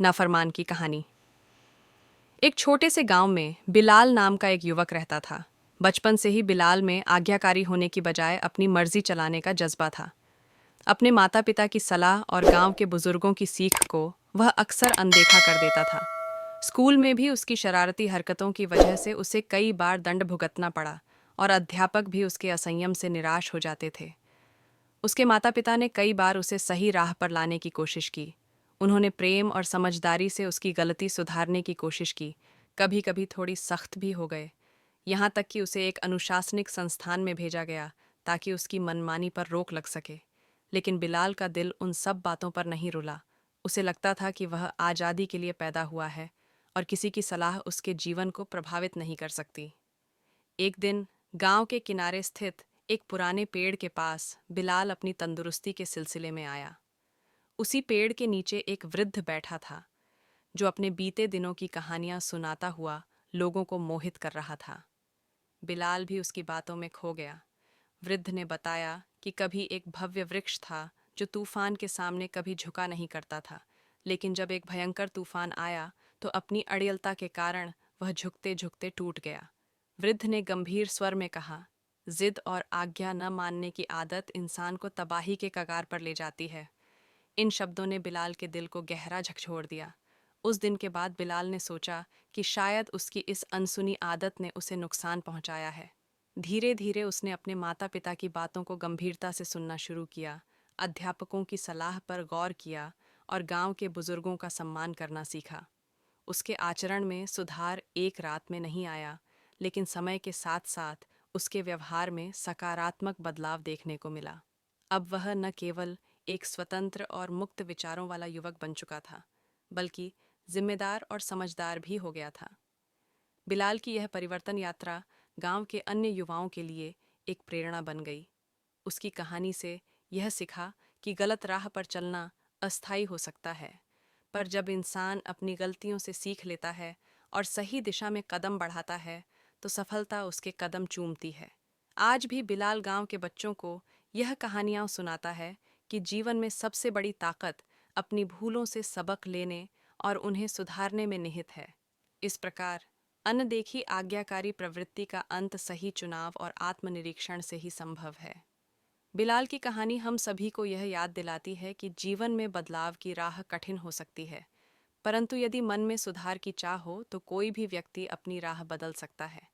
नाफरमान की कहानी। एक छोटे से गांव में बिलाल नाम का एक युवक रहता था। बचपन से ही बिलाल में आज्ञाकारी होने की बजाय अपनी मर्जी चलाने का जज्बा था। अपने माता पिता की सलाह और गांव के बुजुर्गों की सीख को वह अक्सर अनदेखा कर देता था। स्कूल में भी उसकी शरारती हरकतों की वजह से उसे कई बार दंड भुगतना पड़ा और अध्यापक भी उसके असंयम से निराश हो जाते थे। उसके माता पिता ने कई बार उसे सही राह पर लाने की कोशिश की। उन्होंने प्रेम और समझदारी से उसकी गलती सुधारने की कोशिश की, कभी कभी थोड़ी सख्त भी हो गए। यहाँ तक कि उसे एक अनुशासनिक संस्थान में भेजा गया ताकि उसकी मनमानी पर रोक लग सके। लेकिन बिलाल का दिल उन सब बातों पर नहीं रुला। उसे लगता था कि वह आज़ादी के लिए पैदा हुआ है और किसी की सलाह उसके जीवन को प्रभावित नहीं कर सकती। एक दिन गांव के किनारे स्थित एक पुराने पेड़ के पास बिलाल अपनी तंदुरुस्ती के सिलसिले में आया। उसी पेड़ के नीचे एक वृद्ध बैठा था, जो अपने बीते दिनों की कहानियां सुनाता हुआ लोगों को मोहित कर रहा था। बिलाल भी उसकी बातों में खो गया। वृद्ध ने बताया कि कभी एक भव्य वृक्ष था जो तूफान के सामने कभी झुका नहीं करता था, लेकिन जब एक भयंकर तूफान आया तो अपनी अड़ियलता के कारण वह झुकते झुकते टूट गया। वृद्ध ने गंभीर स्वर में कहा, जिद और आज्ञा न मानने की आदत इंसान को तबाही के कगार पर ले जाती है। इन शब्दों ने बिलाल के दिल को गहरा झकझोर दिया। उस दिन के बाद बिलाल ने सोचा कि शायद उसकी इस अनसुनी आदत ने उसे नुकसान पहुंचाया है। धीरे धीरे उसने अपने माता पिता की बातों को गंभीरता से सुनना शुरू किया, अध्यापकों की सलाह पर गौर किया और गांव के बुजुर्गों का सम्मान करना सीखा। उसके आचरण में सुधार एक रात में नहीं आया, लेकिन समय के साथ साथ उसके व्यवहार में सकारात्मक बदलाव देखने को मिला। अब वह न केवल एक स्वतंत्र और मुक्त विचारों वाला युवक बन चुका था, बल्कि जिम्मेदार और समझदार भी हो गया था। बिलाल की यह परिवर्तन यात्रा गांव के अन्य युवाओं के लिए एक प्रेरणा बन गई। उसकी कहानी से यह सीखा कि गलत राह पर चलना अस्थायी हो सकता है, पर जब इंसान अपनी गलतियों से सीख लेता है और सही दिशा में कदम बढ़ाता है, तो सफलता उसके कदम चूमती है। आज भी बिलाल गांव के बच्चों को यह कहानियां सुनाता है कि जीवन में सबसे बड़ी ताकत अपनी भूलों से सबक लेने और उन्हें सुधारने में निहित है। इस प्रकार अनदेखी आज्ञाकारी प्रवृत्ति का अंत सही चुनाव और आत्मनिरीक्षण से ही संभव है। बिलाल की कहानी हम सभी को यह याद दिलाती है कि जीवन में बदलाव की राह कठिन हो सकती है, परंतु यदि मन में सुधार की चाह हो तो कोई भी व्यक्ति अपनी राह बदल सकता है।